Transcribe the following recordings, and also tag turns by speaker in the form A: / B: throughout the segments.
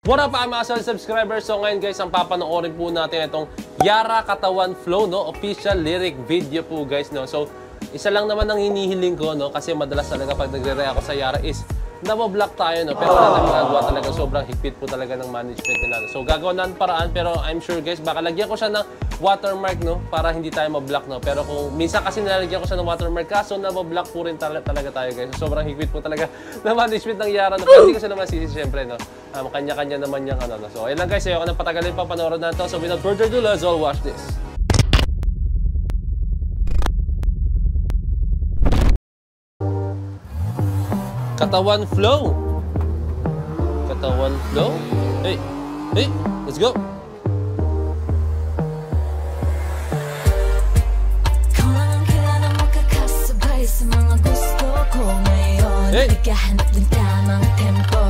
A: What up mga solid subscribers? So ngayon guys, ang papanoorin po natin itong Yara Katawan Flow, no? Official lyric video po guys, no? So isa lang naman ang hinihiling ko, no? Kasi madalas talaga pag nagre-react ako sa Yara is nabablock tayo, no? Pero wala tayong magagawa talaga. Sobrang higpit po talaga ng management nila. So gagawa na ang paraan, pero I'm sure guys, baka lagyan ko siya ng watermark, no? Para hindi tayo mablock, no? Pero kung minsan kasi nalagyan ko siya ng watermark, kaso nabablock po rin talaga tayo guys. So, sobrang higpit po talaga ng management ng Yara, no? Pero hindi ko siya naman sisi, syempre, no? Kanya-kanya naman yung ano, no? So ayun lang guys, ayoko nang patagalin pa, panoorin na ito. So without further ado, let's all watch this. Katawan Flow. Katawan Flow. Hey, hey, let's go. Hey.
B: Naghahanap ng tamang tempo.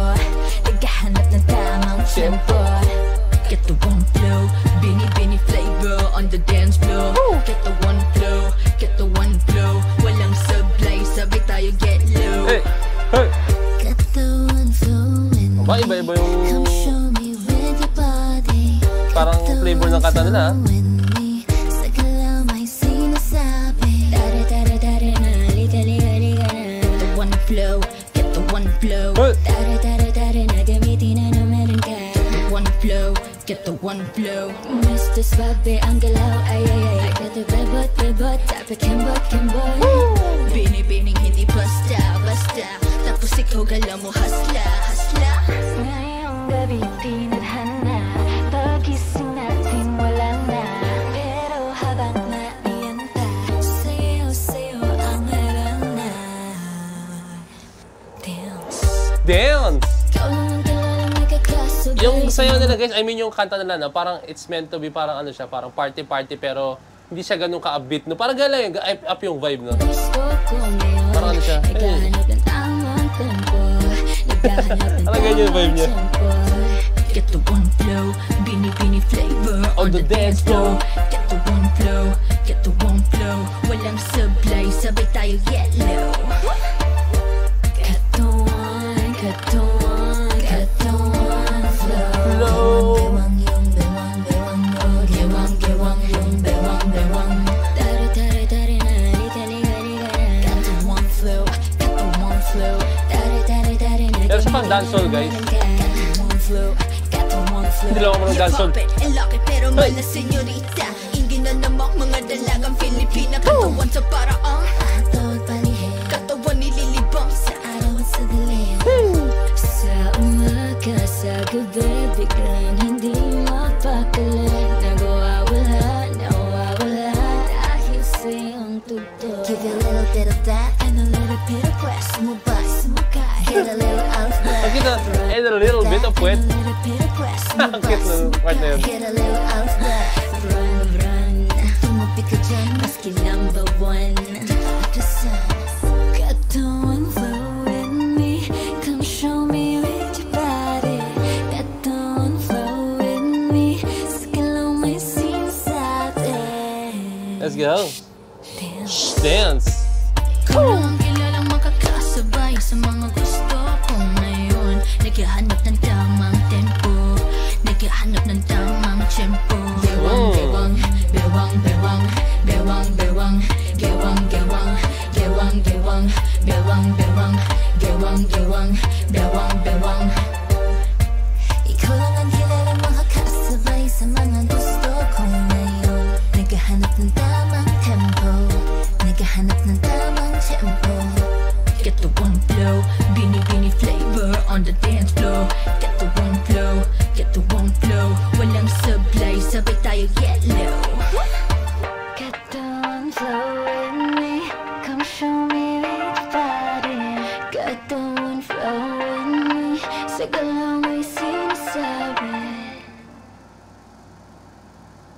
B: Naghahanap ng tamang tempo. Get the one flow, bini flavor on the dance floor. Get the one flow, get the one flow. Walang sablay, sabay tayo get low.
A: Hey, hey.
B: Get the one flow in
A: Aba, iba-iba yung
B: come show me with your body.
A: parang flavor ng kanta nila.
B: Flow, get the one flow. Dare na gamitin na naman ka. One flow, get the one flow. Mr. Swagbe ang galaw, ay. Get the bebot, dapat kembot. Binibining hindi basta. Tapos ikaw galaw mo hasla. Ngayong gabi tinadhana, pagising natin wala na. Pero habang naiyanta, sayo ang harana.
A: Dance! Yung sayo nila guys, I mean yung kanta nila, no? Parang it's meant to be parang ano siya, parang party pero hindi siya ganun ka-upbeat, no? Parang gala yung up yung vibe, no? Parang ano siya, hey. Parang ganyan yung vibe niya.
B: Get the one flow, bini flavor on the dance floor. Get the one flow, get the one flow. Walang sablay, sabay tayo get low.
A: Pero sa pang dancehall guys, hindi lang ako ng dancehall.
B: Pero mala senyorita, ingin na namak mga dalagang Filipina. Katawan sa paraang katawan nililibang sa araw at sa dilim. Sa umaga, sa gabi, biglang hindi mapakalit. Nawawala dahil sa iyong tugtog. Give you a little bit of that and a little bit of west. Sumubay, sumakay, get a little out of that.
A: And a little bit of wet. Ang cute na part na yun.
B: Get a little out of that. Run. Tumabi ka dyan, maski number one. Got the one flow in me. Come show me with your body. Got the one flow in me. Sige lang may sinasabi.
A: Let's go. Dance.
B: Kung kilalang makakasabay sa mga gusto ko ngayon. Naghahanap ng tamang tempo. Naghahanap ng tamang tempo. Bewang. Ikaw lang ang kilalang makakasabay sa mga gusto ko ngayon. Naghahanap ng tamang tempo. Naghahanap ng tamang tempo. Get the one flow, bini flavor on the dance floor. Get the one flow, get the one flow. Walang sablay, sabay tayo get low. Get the one flow with me, come show me with your body. Get the one flow with me, sige lang may sinasabi.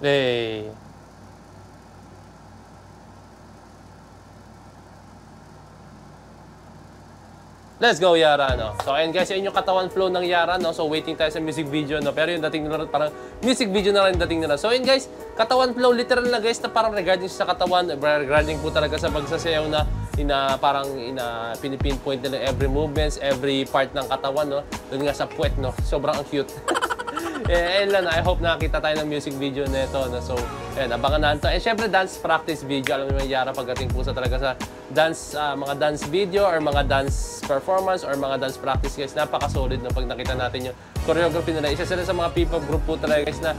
A: Hey. Let's go, Yara, no? So, ayun guys, yun yung katawan flow ng Yara, no? So, waiting tayo sa music video, no? Pero yung dating nila, parang music video na rin dating nila. So, ayun guys, katawan flow, literal na guys, na parang regarding sa katawan, regarding po talaga sa pagsasayaw na parang pinipinpoint nila every movements, every part ng katawan, no? Doon nga sa puwet, no? Sobrang ang cute. Ayun lang, I hope nakakita tayo ng music video nito, no? So, ayun, abangan natin to. And syempre, dance practice video. Alam mo yung Yara pagdating po sa talaga sa dance, mga dance video or mga dance performance or mga dance practice, guys. Napaka-solid na pag nakita natin yung choreography nila. Isa sila sa mga P-pop group po talaga, guys, na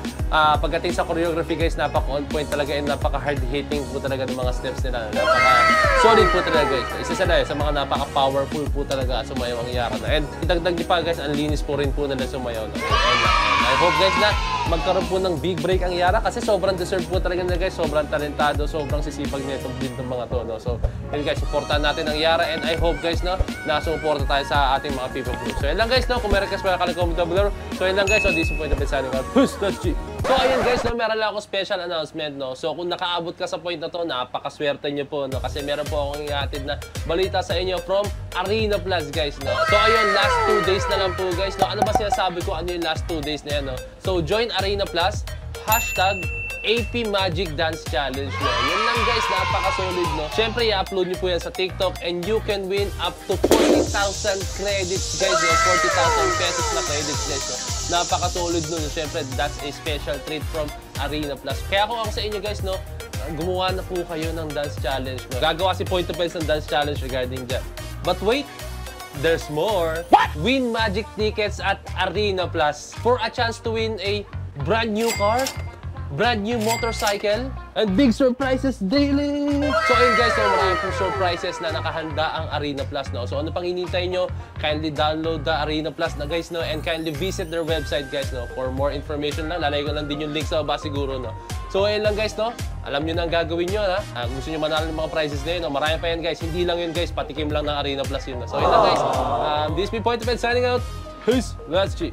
A: pagdating sa choreography, guys, napaka-on point talaga and napaka-hard-hitting po talaga ng mga steps nila. Napaka-solid po talaga, guys. Isa sila sa mga napaka-powerful po talaga sumayaw ang Yara na. And idagdag niyo pa, guys, ang linis po rin po nila sumayaw. No? I hope, guys, na magkaroon po ng big break ang Yara kasi sobrang deserve po talaga nila, guys. Sobrang talentado, sobrang sisipag nito din ng mga to, no? So, yun, guys, supportahan natin ang Yara and I hope, guys, no, na sumuporta tayo sa ating mga people group. So, yun lang, guys, no? Kung may request pa comment down below. So, yun lang, guys. So, this is point of signing out. Push, that's G. So, ayun, guys, no? Meron lang ako special announcement, no? So, kung nakaabot ka sa point na to, napakaswerte nyo po, no? Kasi meron po akong ihatid na balita sa inyo from Arena Plus, guys, no? So, ayun, last 2 days na lang po, guys, no? Ano ba sinasabi ko? Ano yung last 2 days na yan, no? So, join Arena Plus, hashtag AP Magic Dance Challenge, no? Yun lang, guys, napaka-solid, no? Siyempre, i-upload nyo po yan sa TikTok and you can win up to 40,000 credits, guys, no? 40,000 pesos na credits, guys, no? Napaka-solid nun, no? Siyempre, that's a special treat from Arena Plus. Kaya kung ako sa inyo, guys, no? Gumawa na po kayo ng dance challenge, no? Gagawa si Point of Pels ng dance challenge regarding that. But wait! There's more! What? Win magic tickets at Arena Plus for a chance to win a brand new car, brand new motorcycle, and big surprises daily! So ayun, guys, so marami pong surprises na nakahanda ang Arena Plus, no? So ano pang hinihintay nyo? Kindly download the Arena Plus na, guys, no? And kindly visit their website, guys, no? For more information lang, lalagay ko lang din yung link sa baba siguro, no? So ayun lang, guys, no? Alam nyo na ang gagawin nyo, ha? Gusto nyo manalo ng mga prizes na yun, no? Marami pa yan, guys. Hindi lang yun, guys. Patikim lang ng Arena Plus yun, no? So ayun lang, guys. This is me, Point of View, signing out. Peace! Let's G!